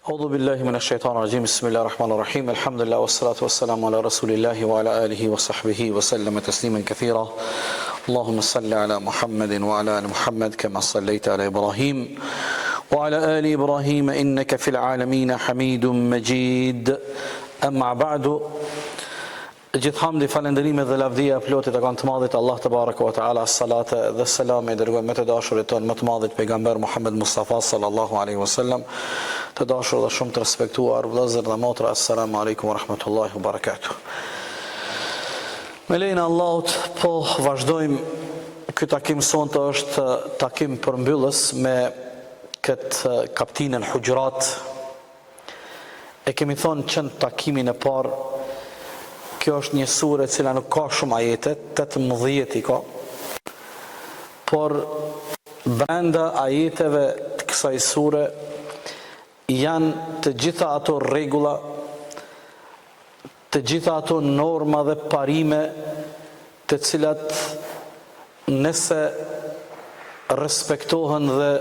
أعوذ بالله من الشيطان الرجيم بسم الله الرحمن الرحيم الحمد لله والصلاة والسلام على رسول الله وعلى آله وصحبه وسلم تسليما كثيرا اللهم صل على محمد وعلى آل محمد كما صليت على إبراهيم وعلى آل إبراهيم إنك في العالمين حميد مجيد أما بعد gjithë hamdi, falëndërimi dhe lavdia e plotit e kanë të madhit Allah te baraka wa taala, salate dhe selam e dërgojmë me të dashurit ton më të madhit pejgamber Muhammed Mustafa sallallahu alaihi wasallam, të dashur dhe shumë të respektuar vëllezër dhe motra, assalamu alaikum wa rahmatullahi wa barakatuh. Me lejnë Allahut, po vazhdojmë. Ky takim sonte është takim përmbyllës me këtë kaptinën Hujurat. E kemi thonë që në takimin e parë, kjo është një sure e cila nuk ka shumë ajete, 18 i ka, por brenda ajeteve të kësaj sure janë të gjitha ato regula, të gjitha ato norma dhe parime të cilat nëse respektohen dhe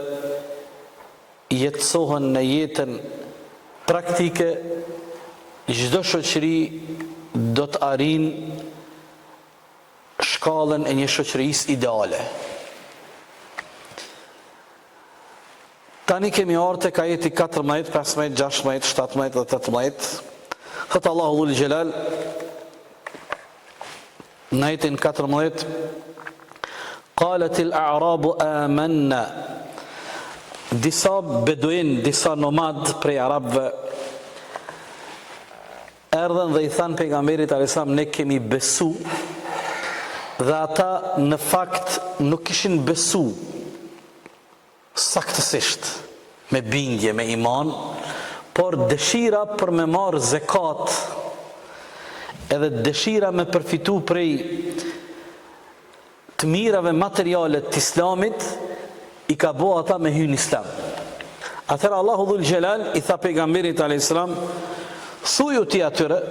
jetësohen në jetën praktike, çdo shoqëri do të arrijë shkallën e një shoqërisë ideale. Tani kemi ardhur tek ajeti 14, 15, 16, 17 dhe 18. Thot Allahu dhul Jalal në ajetin 14: قالت الأعراب آمنا. Disa beduin, disa nomad prej arabëve erdhen dhe i thanë pejgamberit alayhisalam, ne kemi besu, dhe ata në fakt nuk kishin besu saktësisht, me bindje, me iman, por dëshira për me marrë zekat, edhe dëshira me përfitu prej të mirave materiale të islamit, i ka bo ata me hyn islam. Atëherë Allahu dhul Jalal i tha pejgamberit alayhisalam, thuju ti atyre,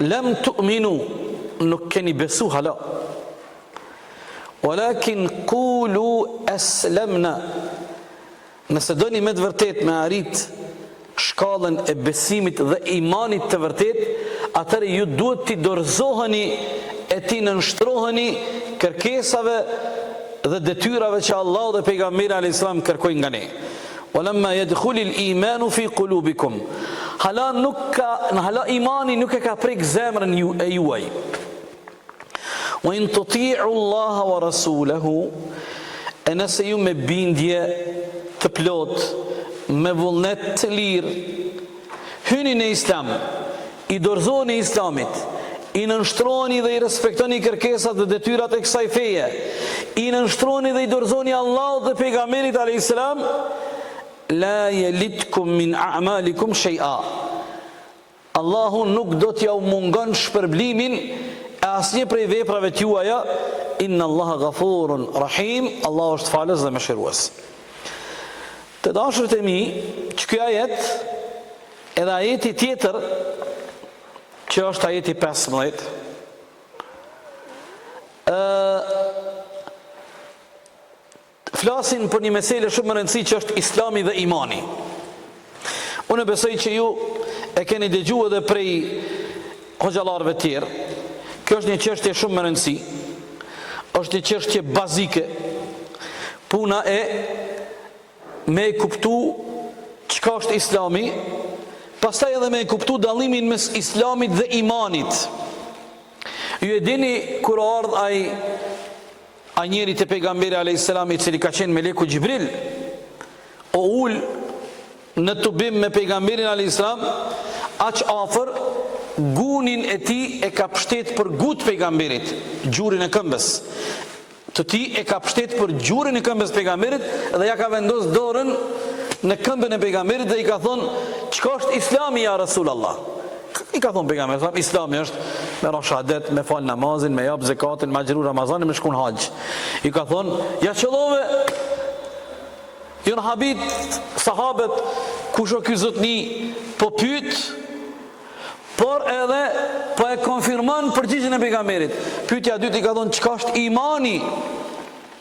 lem tu'minu, nuk keni besu hala, walakin qulu aslamna, nëse doni me të vërtet me arrit shkallën e besimit dhe imanit të vërtet, atëre ju duhet t'i dorëzoheni e t'i nënshtroheni kërkesave dhe detyrave që Allah dhe pejgamberi alayhisalam kërkojnë nga ne. Walamma yadkhulu al-imanu fi qulubikum, hala imani nuk e ka prek zemrën e juaj. Wa in tuti'u Allah wa rasulahu, e nëse ju me bindje të plot, me vullnet të lirë, hyni në islam, i dorëzoni islamit, i nënshtroni dhe i respektoni kërkesat dhe detyrat e kësaj feje, i nënshtroni dhe i dorëzoni Allah dhe pejgamberit alayhisalam, la yalitkum min a'malikum shay'a, Allahu nuk do t'ja u mungon shpërblimin e asnjë prej veprave t'juaja. Inna Allaha ghafurun rahim, Allah është falës dhe mëshirues. Të dashurit e mi, që ky ajet edhe ajeti tjetër, që është ajeti 15, flasin për një mesele shumë më rëndësi, që është islami dhe imani. Unë besoj që ju e keni dëgjuar edhe prej hoxhallarëve tjerë. Kjo është një çështje shumë më rëndësi, është një çështje bazike. Puna e me kuptu çka është islami, pastaj edhe me kuptu dallimin mes islamit dhe imanit. Ju e dini kur ardh ai njeri te pejgamberi alayhisalam, i cili ka qenë meleku Xhibril, o ul në tubim me pejgamberin alayhisalam, aq afër, gunin e tij e ka pështet për gut pejgamberit, gjurin e këmbës të tij e ka pështet për gjurin e këmbës pejgamberit, dhe ja ka vendos dorën në këmbën e pejgamberit dhe i ka thonë, çka është islami ja Rasulallah? I ka thonë pejgamberi, islami është me ra shahadet, me fal namazin, me jap zakatin, me xhiru Ramazanin, me shkon haxh. I ka thonë, ja qellove, ju në habit sahabet, kush o ky zotni, po pyet, por edhe po e konfirmon përgjigjen e pejgamberit. Pyetja e dytë i ka thonë, çka është imani?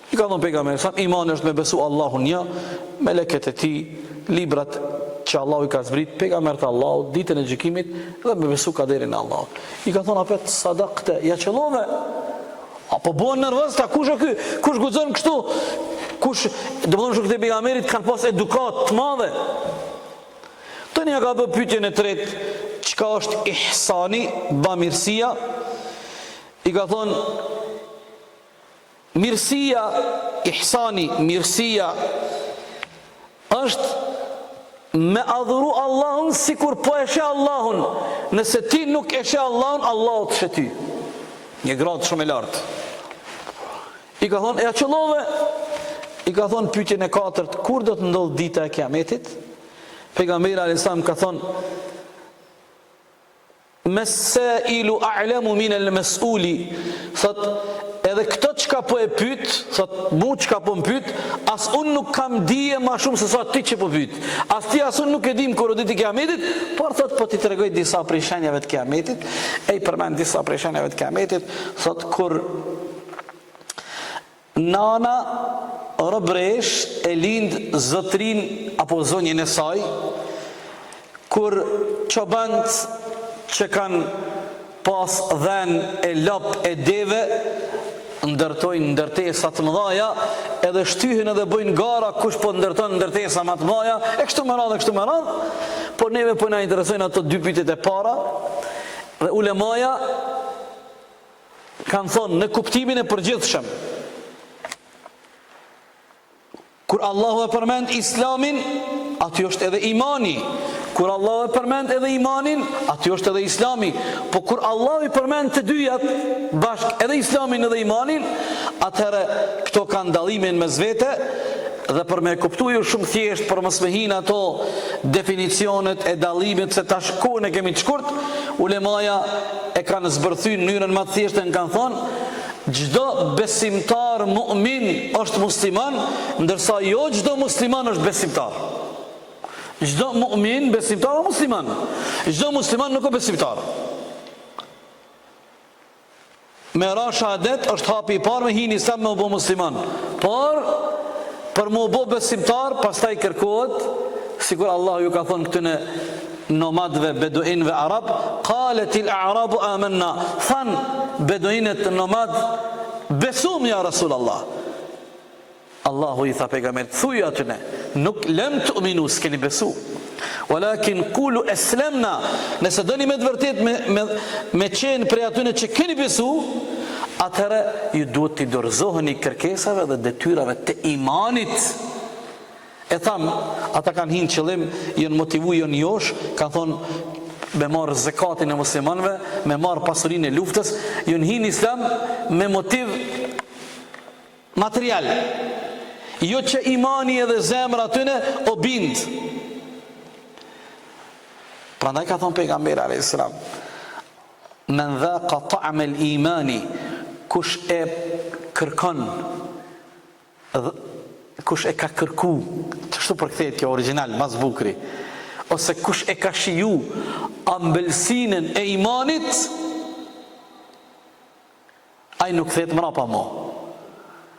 I ka thonë pejgamberi, imani është me besu Allahun një, meleket e tij, librat që Allahu i ka zbrit pejgambert Allahut ditën e gjykimit dhe me besu kaderin e Allahut. I ka thonë apet sadakte, ja qellove. Apo bëhen nervoz ta kush e ky? Kush guxon kështu? Kush, domethënë shokët e pejgamberit kanë pas edukat të madhe. Tani ja ka bë pyetjen e tretë, çka është ihsani, bamirësia? I ka thonë mirësia, ihsani, mirësia është me adhuru Allahun sikur po e sheh Allahun. Nëse ti nuk e sheh Allahun, Allahu të sheh ty. Një gradë shumë e lartë. I ka thonë, e qellove. I ka thonë pyetjen e katërt, kur do të ndodh dita e Kiametit? Pejgamberi alayhis salam ka thonë, Mesailu a'lamu min al-mas'uli. Thot, edhe këtë çka po e pyet, thot, mu çka po më pyet, as unë nuk kam dije më shumë se sa ti që po pyet. As ti as unë nuk e dim kur do ditë e Kiametit, por thot po ti tregoj disa prej shenjave të Kiametit, e i përmend disa prej shenjave të Kiametit, thot kur nana robresh e lind zotrin apo zonjën e saj, kur çobant që kanë pas dhen e lop e deve ndërtojnë ndërtesa të mëdha edhe shtyhen edhe bëjnë gara kush po ndërton ndërtesa më të mëdha e kështu me radhë, por neve po na interesojnë ato dy pyetjet e para dhe ulemaja kanë thonë në kuptimin e përgjithshëm. Kur Allahu e përmend Islamin, aty është edhe imani. Kur Allahu e përmend edhe imanin, aty është edhe Islami. Po kur Allahu i përmend të dyjat bashk, edhe Islamin edhe imanin, atëherë këto kanë dallimin mes vete dhe për me kuptu ju shumë thjesht për mos me hin ato definicionet e dallimit se tash kohën e kemi të shkurt, ulemaja e kanë zbërthy në mënyrën më të thjeshtë e kanë thonë çdo besimtar mu'min është musliman, ndërsa jo çdo musliman është besimtar. Çdo mu'min besimtar është musliman. Çdo musliman nuk është besimtar. Me ra shahadet është hapi i parë me hin Islam me u bë musliman. Por për mu bë besimtar, pastaj kërkohet, sikur Allah ju ka thonë këtyne nomadve, beduinve arab, qaletil a'rabu amanna, than beduinet nomad, besum ja Rasulallah. Allahu i tha pejgamberit, thuj atyne, nuk lem të uminu, s'keni besu. Walakin kulu eslemna, nëse dëni me të vërtet me qenë prej atyne që keni besu, atëherë ju duhet të dorëzoheni kërkesave dhe detyrave të imanit. E tham, ata kanë hinë qëllim, jënë motivu, jënë josh, kanë thonë me marë zekatin e muslimanve, me marë pasurin e luftës, jënë hinë Islam me motiv material. Jo që imani edhe zemra atyne o bind. Prandaj ka thonë pejgamberi alayhis salam, men dhaqa ta'am al-imani, kush e kërkon, kush e ka kërku, çështu përkthehet kjo original, mas bukri, ose kush e ka shiju ambëlsinën e imanit, ai nuk kthehet mrapa mo.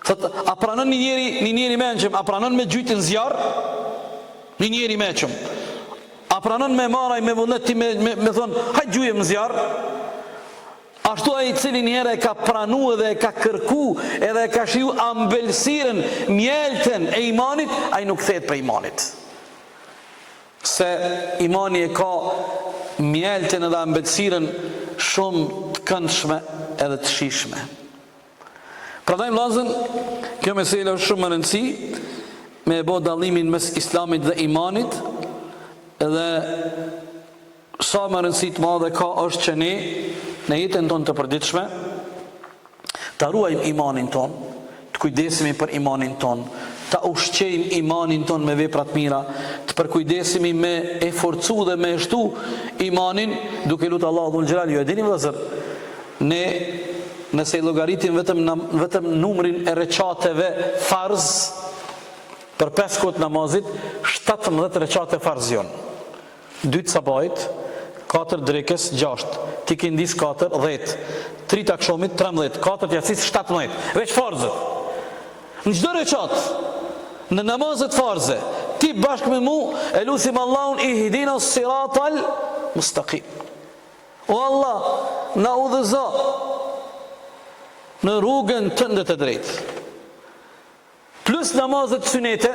Thot, a pranon një njeri mençëm, a pranon me gjytin zjarr? Një njeri mençëm. A pranon me marraj me vullnet me thonë, hajt gjuje më zjarr? Ashtu ai i cili njëherë e ka pranu edhe e ka kërku edhe e ka shiju ambëlsirën, mjelten e imanit, ai nuk kthehet për imanit. Se imani e ka mjelten edhe ambëlsirën shumë të këndshme edhe të shishme. Prandaj vllazën, kjo mesela është shumë e rëndësishme me e bë dallimin mes Islamit dhe imanit, edhe sa më rëndësi të madhe ka është që ne në jetën tonë të përditshme ta ruajmë imanin ton, të kujdesemi për imanin ton, ta ushqejmë imanin ton me vepra të mira, të përkujdesemi me e forcu dhe me shtu imanin, duke lutur Allahu dhul xhelal. Ju e dini vëllazër, ne nëse i llogaritim vetëm numrin e recateve farz për 5 kohët namazit, 17 recate farz janë. 2 sabahit, 4 drekës, 6, ti kindis 4, 10, 3 takshomit, 13, 4 jacis, 17, veç farzët. Në çdo recat, në namazet farze, ti bashkë me mu e lusim Allahun ihdina siratal mustaqim. O Allah, na udhëzo në rrugën tënde të drejtë. Plus namazet sunete,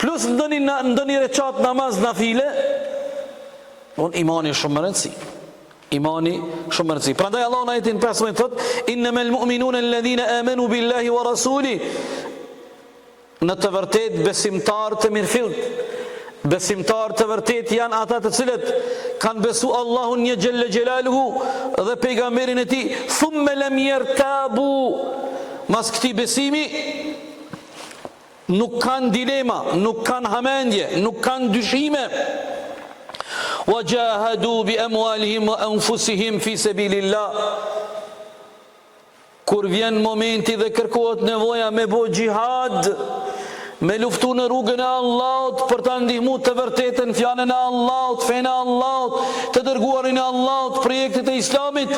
plus ndonjë recat namaz nafile, imani shumë më rëndësi. Imani shumë më rëndësi. Prandaj Allah në ajetin 15 thot: "Innamal mu'minuna alladhina amanu billahi wa rasuli." Në të vërtet besimtar të mirëfillt, besimtar të vërtet janë ata të cilët kanë besu Allahun një gjelle gjelaluhu dhe pejgamberin e tij, thumma lam yartabu. Mas këtij besimi nuk kanë dilema, nuk kanë hamendje, nuk kanë dyshime. وَجَاهَدُوا بِأَمْوَالِهِمْ وَأَنفُسِهِمْ فِي سَبِيلِ اللَّهِ. Kur vjen momenti dhe kërkohet nevoja me bo gjihad, me luftu në rrugën e Allahut për ta ndihmu të vërtetën fjalën e Allahut, fenë e Allahut, të dërguarin e Allahut, projektet e Islamit,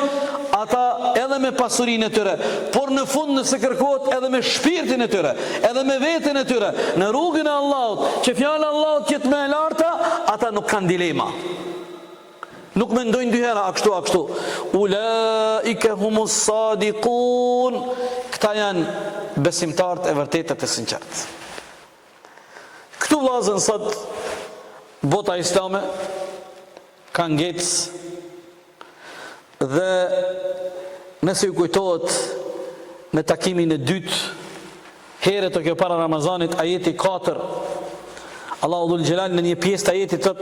ata edhe me pasurinë e tyre, por në fund nëse kërkohet edhe me shpirtin e tyre, edhe me veten e tyre, në rrugën e Allahut, që fjala e Allahut jetë më e larta, ata nuk kanë dilema. Nuk mendojnë dy hera kështu. Ulaike humus sadiqun. Këta janë besimtarët e vërtetë të sinqertë. Këtu vllazën sot bota islame ka ngecë dhe nëse ju kujtohet në takimin e dytë herë të kjo para Ramazanit, ajeti 4, Allahu dhul Gjelal në një pjesë të ajetit thot: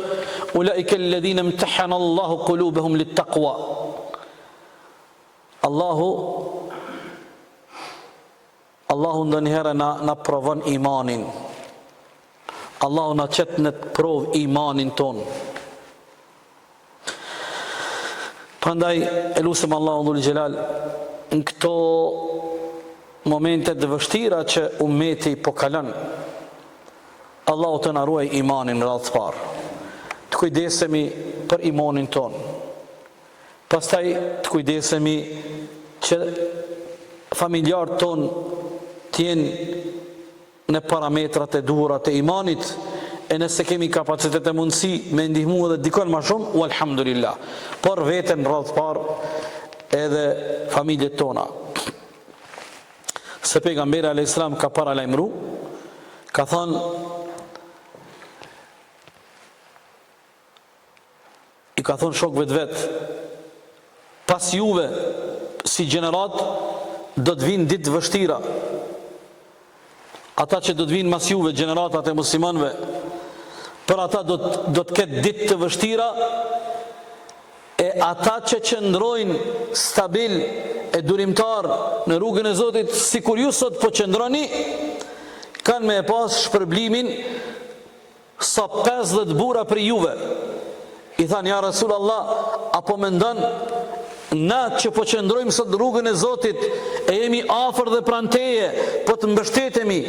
"Ulaike alladhina imtahana Allahu qulubahum lit-taqwa." Allahu ndonjëherë na provon imanin. Allahu na qet në provë imanin ton. Prandaj e lutem Allahu dhul Gjelal në këto momente të vështira që ummeti po kalon, Allahu të na ruaj imanin në radhë të parë. Të kujdesemi për imanin ton. Pastaj të kujdesemi që familjarët ton të jenë në parametrat e duhura të imanit, e nëse kemi kapacitet e mundësi me ndihmu edhe dikon ma shumë, alhamdulillah. Por veten në radhë të parë edhe familjet tona. Se pejgamberi a.s. ka para lajmëru, ka thonë: i ka thonë shokëve të vetë, pas juve si gjenerat do të vinë ditë vështira. Ata që do të vinë mas juve, gjeneratat e muslimanëve, për ata do të ketë ditë të vështira, e ata që qëndrojnë stabil e durimtar në rrugën e Zotit, si kur ju sot po qëndroni, kanë me e pas shpërblimin sa 50 bura për juve. I thanë: ja Rasulallah, apo mendon na që po qëndrojmë sot rrugën e Zotit e jemi afër dhe pranë teje, po të mbështetemi,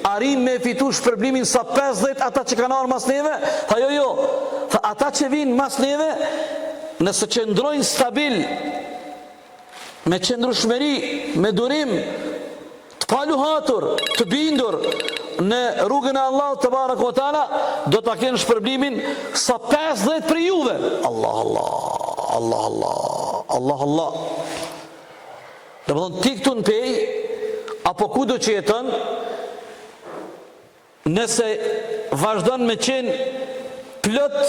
arrim me fitu shpërblimin sa 50 ata që kanë ardhur mas neve? Tha jo. Tha ata që vinë mas neve, nëse qëndrojnë stabil, me qëndrueshmëri, me durim, të paluhatur, të bindur në rrugën e Allahut te barekuhu teala, do ta kenë shpërblimin sa 50 për juve. Allah. Dhe më thonë, ti këtu në pej, apo ku do që jeton, nëse vazhdon me qenë plot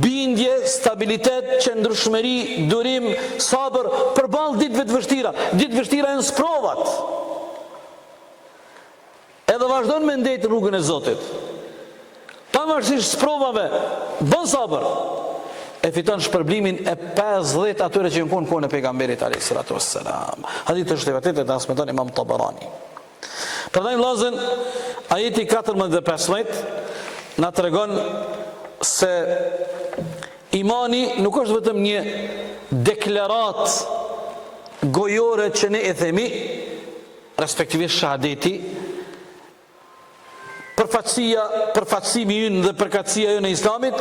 bindje, stabilitet, qëndrueshmëri, durim, sabër, përballë ditëve të vështira. Ditë vështira janë sprovat. Edhe vazhdon me ndejtë rrugën e Zotit. Pavarësisht sprovave, bën sabër, e fiton shpërblimin e 50 atyre që në kohën e pejgamberit alayhis salatu wassalam. Hadith është e vërtetë, transmeton Imam Tabarani. Prandaj vllazën, ajeti 14 dhe 15 na tregon se imani nuk është vetëm një deklarat gojore që ne e themi, respektivisht shahadeti, përfaqësimi ynë dhe përkatësia ynë e Islamit,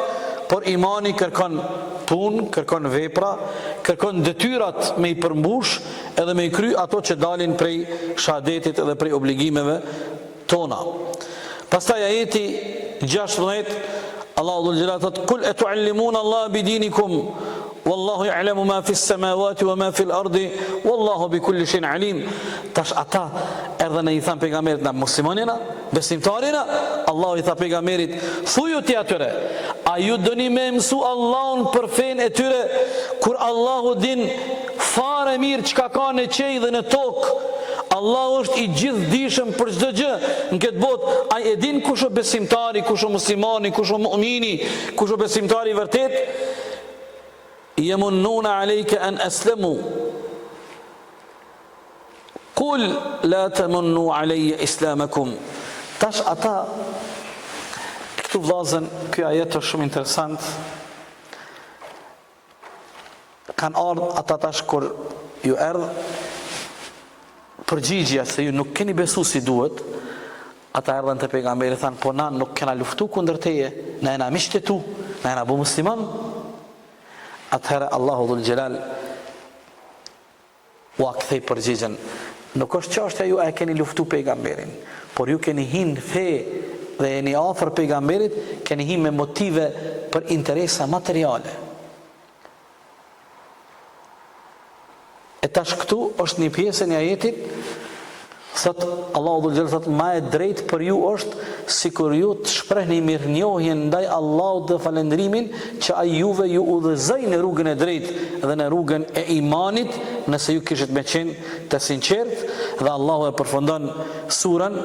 por imani kërkon punë, kërkon vepra, kërkon detyrat me i përmbush edhe me i kry ato që dalin prej shahadetit edhe prej obligimeve tona. Pastaj ajeti 16, Allahu dhul jalal thot: "Kul atuallimuna Allah bidinikum wallahu ya'lamu ma fi s-samawati wa ma fi l-ardi wallahu bi kulli shay'in alim." Tash ata erdhën e i than pejgamberit, na muslimanina, besimtarina, Allahu i tha pejgamberit: "Thuju ti atyre, a ju doni me mësu Allahun për fen e tyre, kur Allahu din fare mirë çka ka në qej dhe në tokë? Allahu është i gjithdijshëm për çdo gjë në këtë botë. Ai e din kush është besimtari, kush është muslimani, kush është mu'mini, kush është besimtari i vërtet. Yamunnuna alayka an aslamu. Qul la tamunnu alayya islamakum." Tash ata këtu vllazën, ky ajet është shumë interesant. Kanë ardhur ata tash kur ju erdh përgjigjja se ju nuk keni besu si duhet, ata erdhen te pejgamberi, thanë: "Po na nuk kena luftu kundër teje, na jena mishtetu, na jena bu musliman." Atëherë Allahu dhul jalal u akthej përgjigjen: "Nuk është çështja ju e keni luftu pejgamberin, por ju keni hin fe dhe jeni afër pejgamberit, keni hin me motive për interesa materiale." E tash këtu është një pjesë e ajetit, thot Allahu dhul jalal thot: "Ma e drejtë për ju është sikur ju të shprehni mirënjohjen ndaj Allahut dhe falëndrimin që ai juve ju udhëzoi në rrugën e drejtë dhe në rrugën e imanit, nëse ju kishit me qenë të sinqert." Dhe Allahu e përfundon surën: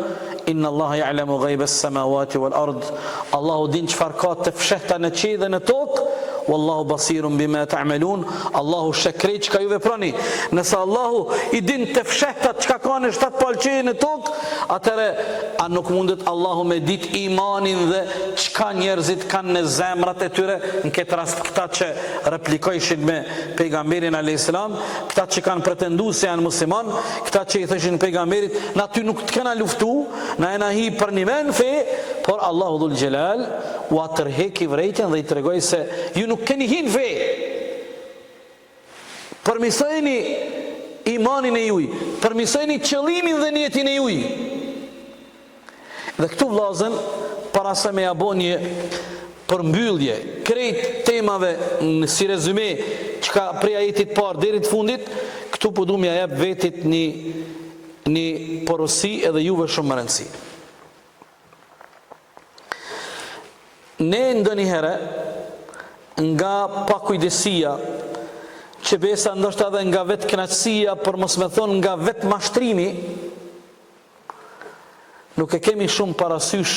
"Inna Allaha ya'lamu ghaiba as-samawati wal ard." Allahu din çfarë ka të fshehta në qiell dhe në tokë. Wallahu basirun bima ta'malun. Allahu shekrej çka ju veproni. Nëse Allahu i din të fshehtat çka ka në 7 palqe në tokë, atëre a nuk mundet Allahu me dit imanin dhe çka njerëzit kanë në zemrat e tyre, në këtë rast këta që replikojshin me pejgamberin alayhis salam, këta që kanë pretenduar se janë musliman, këta që i thëshin pejgamberit: "Na ty nuk të kena luftu, na jena hi për një men fe", por Allahu dhul jalal u atërheki vrejtjen dhe i tregoi se ju nuk keni hin fe. Përmisojeni imanin e juj, përmisojeni qëllimin dhe niyetin e juj. Dhe këtu vllazën, para se me ja bo një përmbyllje krejt temave si rezume çka prej ajetit parë deri të fundit, këtu po duam ja jap vetit një porosi edhe juve shumë rëndësi. Ne ndonjëherë nga pakujdesia, që besa ndoshta edhe nga vetë kënaqësia, për mos me thonë nga vetë mashtrimi, nuk e kemi shumë parasysh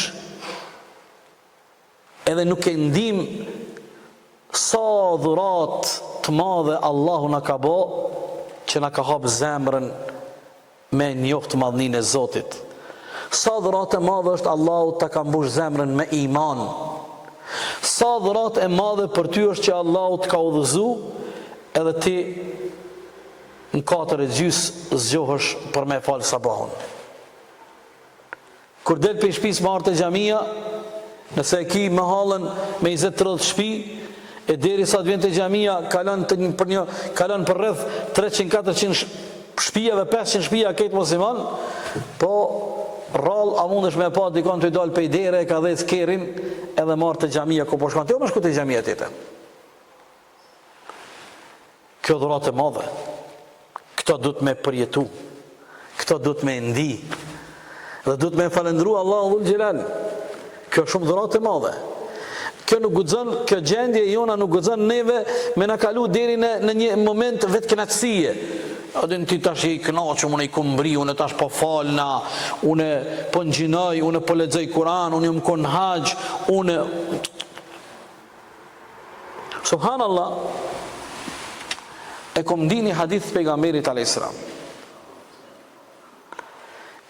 edhe nuk e ndim sa dhurat të madhe Allahu na ka bo, që na ka hap zemrën me njoft madhninë e Zotit. Sa dhurat e madhe është Allahu ta ka mbush zemrën me iman. Sa dhurat e madhe për ty është që Allahu të ka udhëzu, edhe ti në 4:30 zgjohesh për me falë sabahun. Kur del për shtëpisë me ardhe xhamia, nëse e ki me hallën me 20-30 shtëpi, e deri sa të vjen te xhamia, kalon për rreth 300-400 shtëpive, 500 shtëpia këtë musliman, po rrall a mundesh me pa dikon të dal pe dere, ka dhe skerin edhe marrë të xhamia ku po shkon ti, o më shku te xhamia tjetër. Kjo dhurat e madhe, këto duhet me përjetu, këto duhet me ndi, dhe duhet me falendru Allahu dhul jalal. Kjo shumë dhurat e madhe. Kjo nuk guxon, kjo gjendje jona nuk guxon neve me na kalu deri në një moment vetë kënaqësie. Adin ti tash i kënaqur, unë i kumbri, unë tash po falna, unë po ngjinoj, unë po lexoj Kur'an, unë më kon hax, unë subhanallah. E kom dini hadith pejgamberit alayhis salam,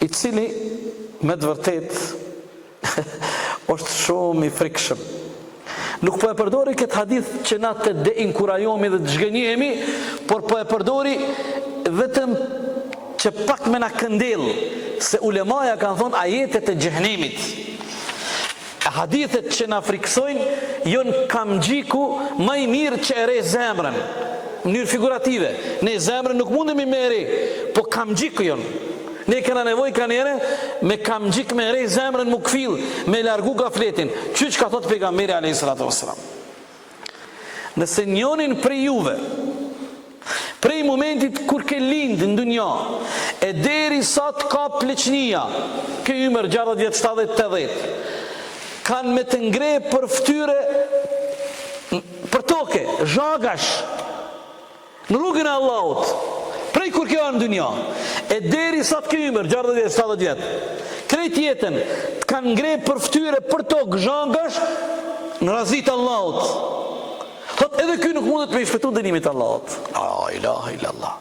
i cili me të vërtet është shumë i frikshëm. Nuk po e përdori këtë hadith që na të deinkurajojmë dhe të zhgënjehemi, por po e përdori vetëm që pak me na këndell, se ulemaja kanë thonë ajetet e xhehenemit. Hadithet që na friksojnë janë kamxhiku më i mirë që e re zemrën. Në mënyrë figurative, ne zemrën nuk mundemi me re, po kamxhiku janë. Ne kena nevojë kanere me kamxhik me rej zemrën mu kfill, me largu gafletin. Çiç ka thot pejgamberi alayhis salatu wassalam. Nëse njonin prej juve, prej momentit kur ke lindë në dunja, e deri sa të ka pleqnia, ke ymer 60 vjet, 70, 80, kanë me të ngre për ftyre, për toke, zhagash, në rrugën e Allahut, prej kur kjo në dunja, e deri sa të ke ymer 60 vjet, 70 vjet, krejt jetën, të kanë ngre për ftyre, për tokë, zhagash, në razit Allahut. Thot edhe ky nuk mundet me i shpëtu dënimit Allahut. La ilaha illallah.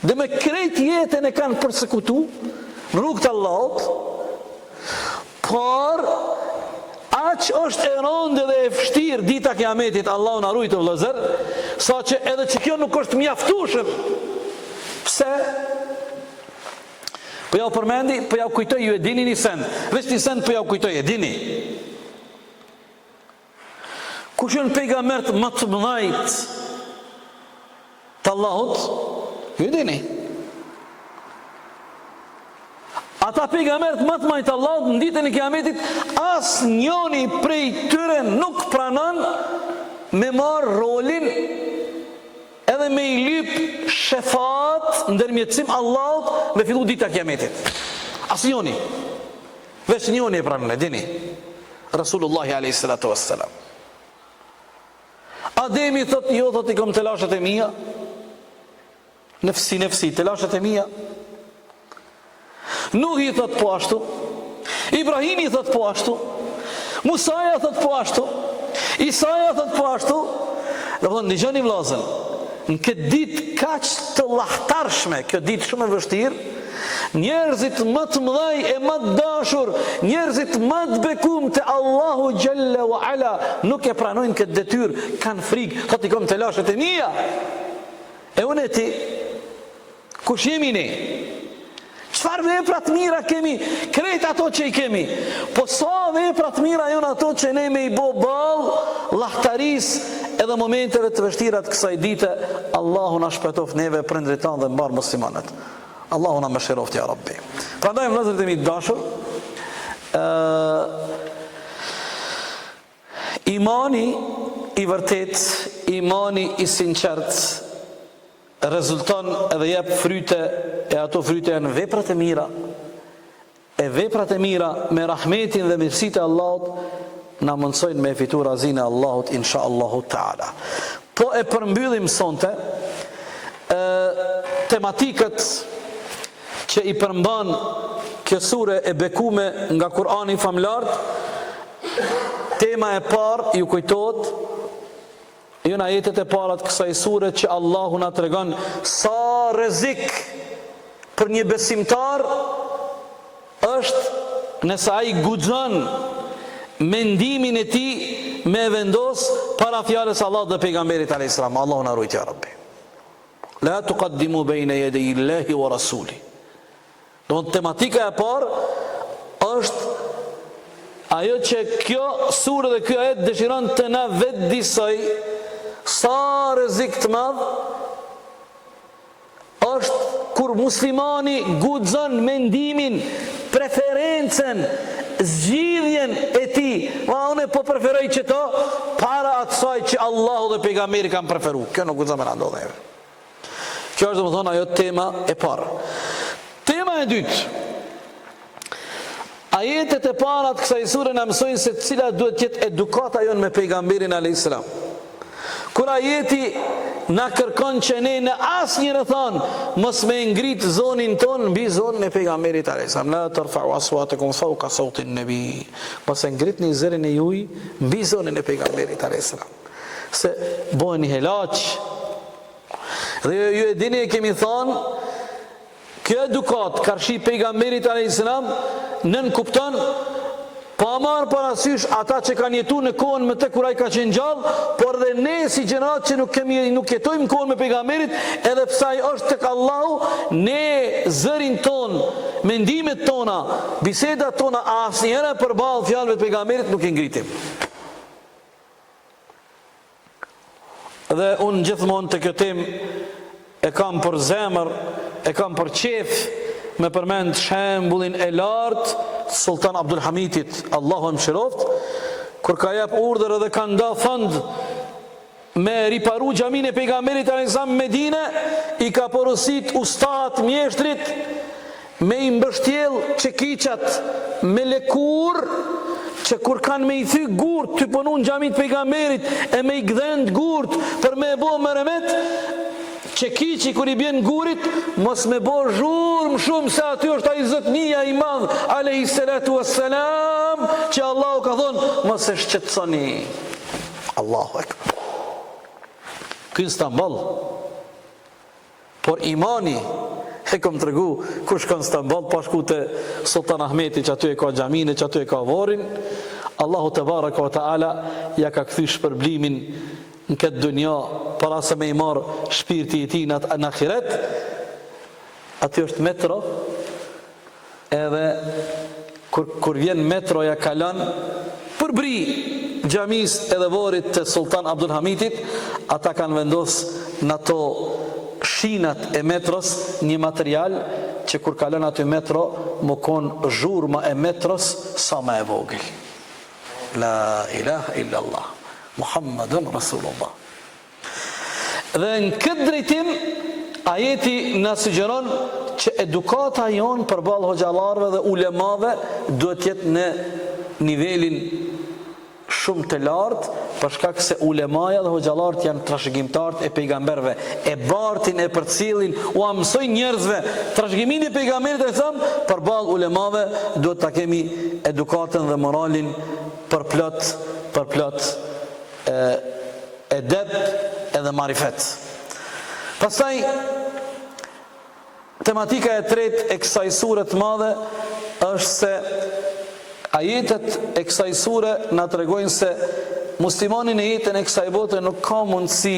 Dhe me krejt jetën e kanë përsekutu në rrugë të Allahut, por aq është e rëndë dhe e vështirë dita kiametit, Allahu na ruaj të vëllezër, sa që edhe që kjo nuk është mjaftueshëm. Pse? Po ja u përmendi, po ja u kujtoj, ju e dini një send. Veç një send po ja u kujtoj, e dini. Kush janë pejgambert më të mëdhtë të Allahut? Ju dini. Ata pejgambert më të mëdhtë të Allahut në ditën e Kiametit, asnjëri prej tyre nuk pranon me marr rolin edhe me i lyp shefat ndërmjetësim Allahut me fillu dita e Kiametit. Asnjëri. Veç njëri e pranon, e dini. Rasulullahi alayhi salatu wassalam. Ademi thot, jo thot, i kom të lashet e mija, nefsi, të lashet e mija. Nuhi thot po ashtu, Ibrahimi thot po ashtu, Musaja thot po ashtu, Isaja thot po ashtu. Dhe thot, në gjëni vlazën, në këtë ditë kaq të lahtarshme, kjo ditë shumë e vështirë, njerëzit më të mëdhaj e më të dashur, njerëzit më të bekum të Allahu Jalla wa Ala, nuk e pranojnë këtë detyrë, kanë frikë, thot i kom të lashet e mija. E unë e ti, kush jemi ne? Çfarë veprat mira kemi? Krejt ato që i kemi. Po sa veprat mira janë ato që ne me i bo ball lahtaris edhe momenteve të vështira të kësaj dite. Allahu na shpëtoft neve, prindrit tanë dhe mbar muslimanët. Allahu na mëshiroft ja Rabbi. Prandaj vëllezërit e mi të dashur, imani i vërtet, imani i sinqert rezulton edhe jep fryte, e ato fryte janë veprat e mira. E veprat e mira me rahmetin dhe mirësitë e Allahut na mundsojnë me fitu razinë e Allahut inshallahu taala. Po e përmbyllim sonte tematikët që i përmban kjo sure e bekume nga Kurani famlar. Tema e parë ju kujtohet, janë ajetet e para të kësaj sure që Allahu na tregon sa rrezik për një besimtar është nëse ai guxon mendimin e tij me vendos para fjalës Allahut dhe pejgamberit alayhis salam. Allahu na ruaj ya Rabbi. La tuqaddimu bayna yaday Allahi wa rasuli. Do tematika e parë është ajo që kjo surë dhe kjo ajet dëshiron të na vetë disoj sa rrezik të madh është kur muslimani guxon mendimin, preferencën, zgjidhjen e tij. Unë po preferoj çto para asaj që Allahu dhe pejgamberi kanë preferuar. Kjo nuk guxon me na ndodhe. Kjo është domethënë ajo tema e parë. Tema e dytë. Ajetet e para të kësaj sure na mësojnë se cila duhet të jetë edukata jonë me pejgamberin alayhis salam. Kur ajeti na kërkon që ne në asnjë rrethon mos me ngrit zonin ton mbi zonën e pejgamberit alayhis salam. La tarfa'u aswatakum fawqa sawti an-nabi. Mos e ngritni zërin e juaj mbi zonën e pejgamberit alayhis salam. Se bëheni helaç. Dhe ju e dini, e kemi thënë, kjo edukat karshi pejgamberit alayhis salam nën kupton pa marrë parasysh ata që kanë jetu në kohën më të kur ai ka qenë gjallë, por dhe ne si gjenerat që nuk jetojmë në kohën me pejgamberit, edhe pse ai është tek Allahu, ne zërin ton, mendimet tona, bisedat tona asnjëherë përballë fjalëve të pejgamberit nuk i ngritim. Dhe unë gjithmonë të kjo temë e kam për zemër, e kam për qef, me përmend shembullin e lartë Sultan Abdul Hamidit, Allahu e mëshiroft, kur ka jep urdhër dhe ka nda fond me riparu xhamin e pejgamberit alayhis salam Medine, i ka porosit ustat mjeshtrit me i mbështjell çekiçat me lëkur, që kur kanë me i thy gurt të punu në xhamit pejgamberit e me i gdhend gurt për me e bo meremet, çekiçi kur i bjen gurit mos me bo zhurmë shumë, se aty është ai zotnia i madh alayhi salatu wassalam, që Allahu ka thonë mos e shqetësoni. Allahu akbar. Ky Istanbul, por imani e kom të regu, ku shkon Istanbul, pa shku të Sultan Ahmeti, që aty e ka xhamine, që aty e ka vorin, Allahu te baraka wa taala ja ka kthy shpërblimin në këtë dunja, para se me i marë shpirti i tij në ahiret. Aty është metro, edhe kur vjen metro ja kalon përbri xhamis edhe vorit të Sultan Abdul Hamidit, ata kanë vendos në ato shinat e metros një material që kur kalon aty metro më konë zhurma e metros sa më e vogël. La ilaha illallah Muhammadun Rasulullah. Dhe në këtë drejtim ajeti na sugjeron që edukata jonë përballë hoxhallarëve dhe ulemave duhet jetë në nivelin shumë të lartë, për shkak se ulemaja dhe hoxhallarët janë trashëgimtarët e pejgamberëve, e bartin e përcjellin, u mësojnë njerëzve trashëgimin e pejgamberit e thëmë, përballë ulemave duhet ta kemi edukatën dhe moralin për plot edep edhe marifet. Pastaj tematika e tretë e kësaj sure të madhe është se ajetet e kësaj sure na tregojnë se muslimani në jetën e kësaj bote nuk ka mundësi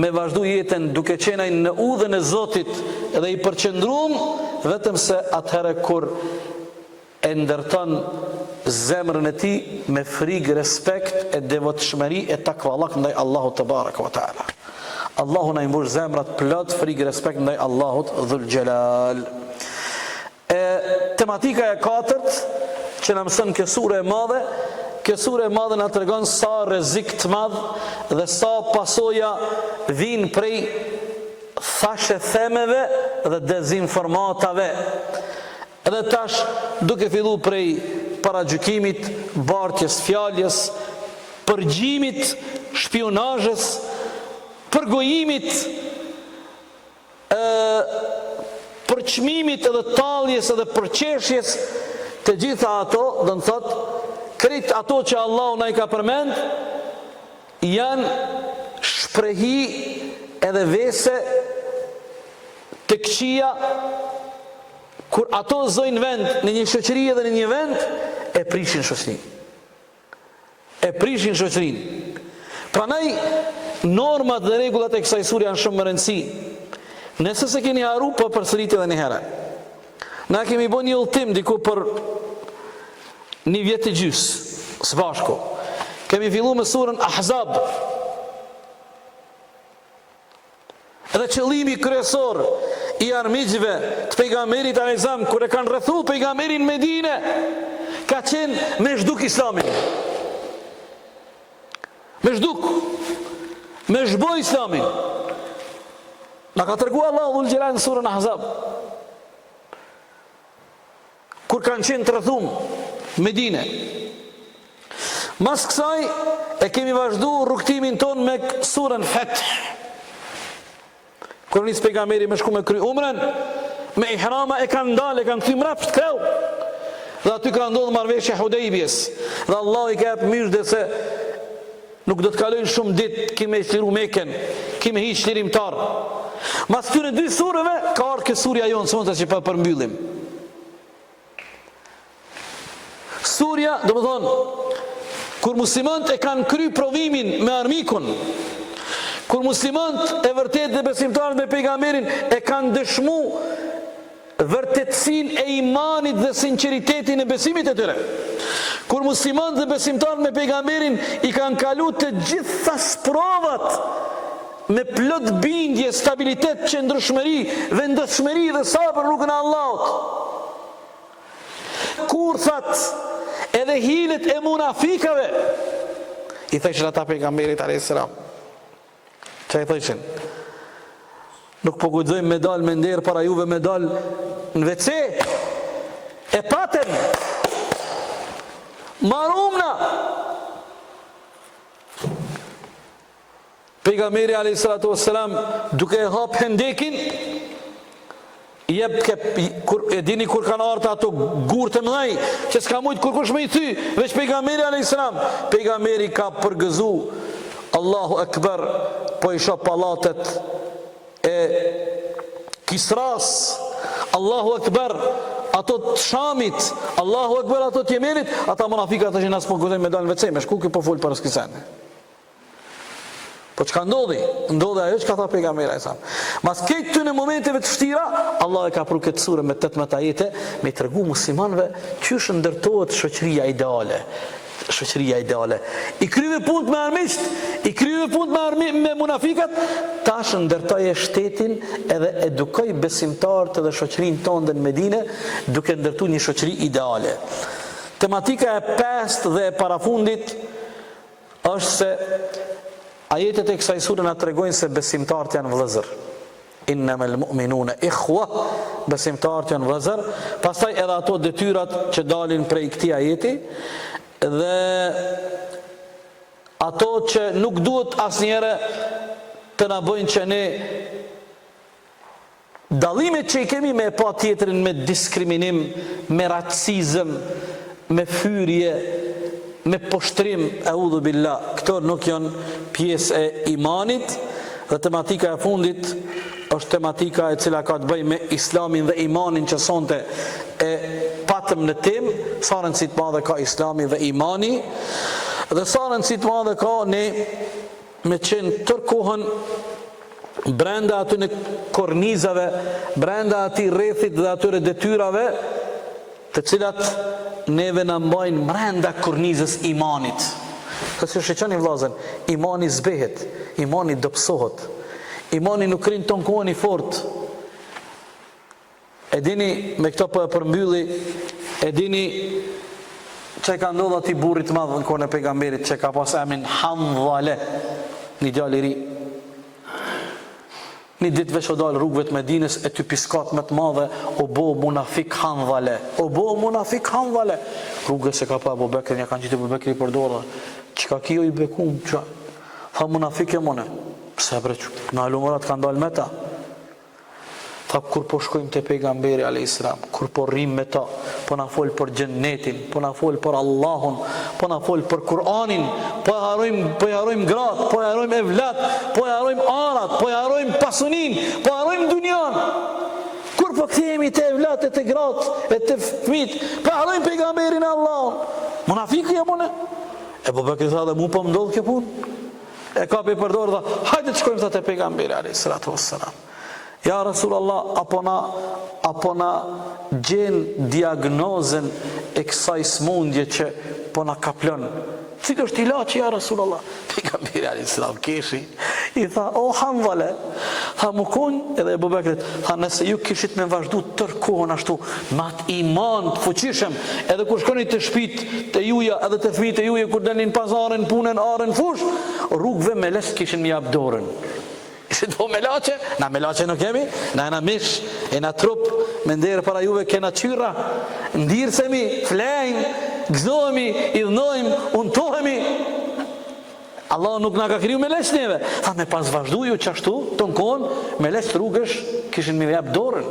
me vazhdu jetën duke qenë në udhën e Zotit dhe i përqendruar, vetëm se atëherë kur e ndërton zemrën e tij me frikë, respekt e devotshmëri e takvallak ndaj Allahut te baraka wa taala. Allahu na i mbush zemrat plot frikë, respekt ndaj Allahut dhul xhelal. Tematika e katërt që na mëson kjo sure e madhe na tregon sa rrezik të madh dhe sa pasoja vijnë prej thashe themeve dhe dezinformatave. Edhe tash duke fillu prej paragjykimit, bartjes fjaljes, përgjimit, shpionazhës, përgojimit, përçmimit edhe talljes edhe përqeshjes, të gjitha ato, do të thotë, krejt ato që Allahu na i ka përmend, janë shprehi edhe vese të këqija, kur ato zojnë vend në një shoqëri edhe në një vend, e prishin shoqërinë. E prishin shoqërinë. Prandaj normat dhe rregullat e kësaj sure janë shumë më rëndësi. Nëse se keni haru, po përsëriti edhe një herë. Na kemi bën një udhtim diku për një vjet e gjys, së bashku. Kemi fillu me surën Ahzab. Edhe qëllimi kryesor i armiqve të pejgamberit alayhis salam kur e kanë rrethu pejgamberin në Medinë, ka qenë me zhduk islamin. Me zhduk, me zhboj islamin. Na ka treguar Allahu dhul xhelal në surën Ahzab. Kur kanë qenë të rrethum Medinë. Mas kësaj e kemi vazhdu rrugtimin ton me surën Fath. Kur nis pejgamberi me shku me kry umrën, me ihrama e kanë ndalë, e kanë kthy mrapsht kreu. Dhe aty ka ndodhur marrëveshja e Hudejbjes. Dhe Allah i ka jap myshdë se nuk do të kalojnë shumë ditë kimë shliru Mekën, kimë hiç shlirimtar. Mas këtyre dy sureve ka ardhur kjo surja jonë, sonte që pa përmbyllim. Surja, do të thonë, kur muslimanët e kanë kry provimin me armikun, kur muslimanët e vërtet dhe besimtarët me pejgamberin e kanë dëshmu vërtetësinë e imanit dhe sinqeritetin e besimit e tyre, kur muslimanët dhe besimtarët me pejgamberin i kanë kalu të gjitha provat me plot bindje, stabilitet, qëndrueshmëri, vendosmëri dhe sabër në rrugën e Allahut. Kur that edhe hilet e munafikave, i thëshin ata pejgamberit alayhis salam. Çfarë i thëshin? Nuk po guxojmë me dal me nder para juve, me dal në WC. E patën. Marumna. Pejgamberi alayhis salatu wassalam duke e hap hendekin, e dini kur kanë ardhur ato gurë të mëdhej që s'ka mujt kurkush me i thy, veç pejgamberi alayhis salam. Pejgamberi ka përgëzu, Allahu Akbar, po i shoh pallatet e Kisras, Allahu Akbar, ato të Shamit, Allahu Akbar, ato të Jemenit. Ata munafikat thoshin as po guxojmë me dalë në WC, me shku që po fol para skisën. Po çka ndodhi? Ndodhi ajo që ka thënë pejgamberi alayhis salam. Mas këtë ty në momenteve të vështira, Allah e ka pru këtë sure me 18 ajete, me tregu muslimanëve çysh ndërtohet shoqëria ideale. Shoqëria ideale. I kryve punë me armiqt, i kryve punë me munafikat, tash ndërtoje shtetin edhe edukoj besimtarët dhe shoqërinë tonë në Medinë, duke ndërtuar një shoqëri ideale. Tematika e pestë dhe e parafundit është se ajetet e kësaj sure na tregojnë se besimtarët janë vëllezër. Innamal mu'minuna ikhwa, besimtarët janë vëllezër. Pastaj edhe ato detyrat që dalin prej këtij ajeti, dhe ato që nuk duhet asnjëherë të na bëjnë që ne dallimet që i kemi me pa tjetrin me diskriminim, me racizëm, me fyrje, me poshtrim, eudhu billah, këto nuk janë pjesë e imanit. Dhe tematika e fundit është tematika e cila ka të bëjë me islamin dhe imanin që sonte e patëm në temë, sa rëndësi të madhe ka islami dhe imani, dhe sa rëndësi të madhe ka ne me qenë tërkohën brenda aty në kornizave, brenda aty rrethit dhe atyre detyrave, të cilat neve në mbajnë brenda kornizës imanit. Kësë shëqani vlazen, imani zbehet, imani dopsohet, imani nuk rinë tonë kohën i fort. E dini, me këto për përmbylli, e dini që ka ndodhë ati burrit madhë në kohën e pejgamberit, që ka pas emrin Handhale, një djalë i ri. Një ditë veç o dalë rrugëve të Medinës, e ty piskat më të madhe, o bo munafik Handhale, o bo munafik Handhale. Rrugës e ka pa Abu Bekri, një kanë qitë Abu Bekri për dorë, që ka kjo i bekum, që tha munafik e mone, pse bre që, në alumërat kanë dalë me ta. Tha, kur po shkojmë të pejgamberi alayhis salam, kur po rrim me ta, po na fol për xhennetin, po na fol për Allahun, po na fol për Kur'anin, po harrojmë gratë, po harrojmë evlat, po harrojmë arat, po harrojmë pasunin, po harrojmë dunjan. Kur po kthehemi te evlat e te gratë e te fëmijët, po harrojmë pejgamberin e Allahut. Munafiku jam unë. Abu Bekri tha, dhe mu po më ndodh kjo punë. E kapi për dorë tha, hajde të shkojmë te pejgamberi alayhis salatu wassalam. Ja Rasulallah, apo na gjen diagnozën e kësaj smundje që po na kaplon. Cili është ilaçi ja Rasulallah? Pejgamberi alayhis salam keshi i tha, o Handhale, tha më kon edhe Abu Bekrit, tha nëse ju kishit me vazhdu tërë kohën ashtu, me atë iman të fuqishëm, edhe kur shkoni të shtëpitë të juja, edhe të fëmijët e juja kur dalin pazaren, punën, arën, fush, rrugëve me les kishin me jap dorën. Ishte do me lache, na me lache nuk kemi, na e na mish, e na trup, me nderë para juve kena qyra, ndirësemi, flejmë, gëzohemi, idhnojmë, untohemi. Allah nuk na ka kriju me lesh neve. Tha me pas vazhdu ju qashtu, ton kohën, me lesh rrugësh, kishin me jap dorën.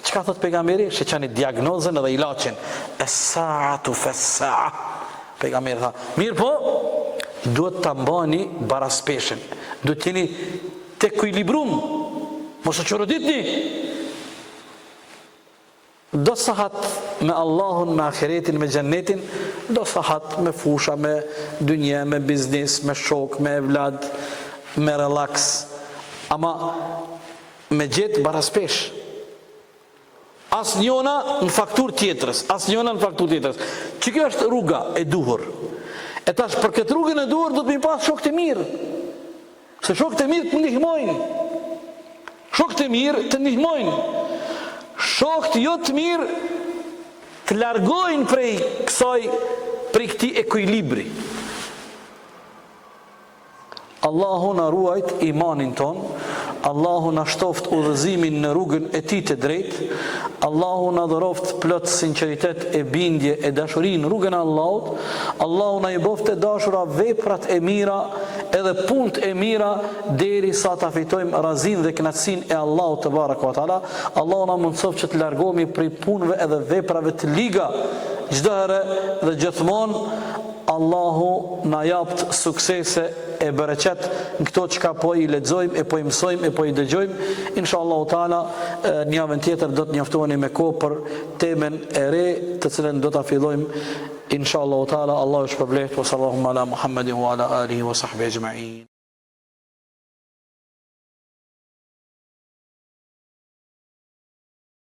Çka thot pejgamberi? Sheqani diagnozën edhe ilaçin. Es-sa'atu fes-sa'a. Pejgamberi tha, mirë po, duhet ta mbani baraspeshin. Duhet jeni të ekuilibrum, mos u çoroditni. Do sahat me Allahun, me ahiretin, me xhennetin, do sahat me fusha, me dynje, me biznes, me shok, me evlad, me relax. Ama me gjetë baraspesh. As njona në faktur tjetërës, që kjo është rruga e duhur. E tash për këtë rrugën e duhur do të mi pas shok të mirë. Se shokët e mirë të ndihmojnë. Shokët e mirë të ndihmojnë. Shokët jo të mirë të largojnë prej këtij ekuilibri. Allahu na ruajt imanin ton, Allahu na shtoft udhëzimin në rrugën e tij të drejtë, Allahu na dhëroft plot sinqeritet e bindje e dashuri në rrugën e Allahut, Allahu na i boft të dashura veprat e mira edhe punët e mira derisa ta fitojmë razin dhe kënaqësinë e Allahut te baraka ve taala. Allahu na mundsof që të largohemi prej punëve edhe veprave të liga çdo herë dhe gjithmonë. Allahu na japt suksese e bereqet në këto çka po i lexojmë e po i mësojmë e po i dëgjojmë. Inshallah taala në javën tjetër do të njoftoheni me kohë për temën e re të cilën do ta fillojmë inshallah taala. Allahu shpërblet wa sallallahu ala Muhammedin wa ala alihi wa sahbihi ajma'in.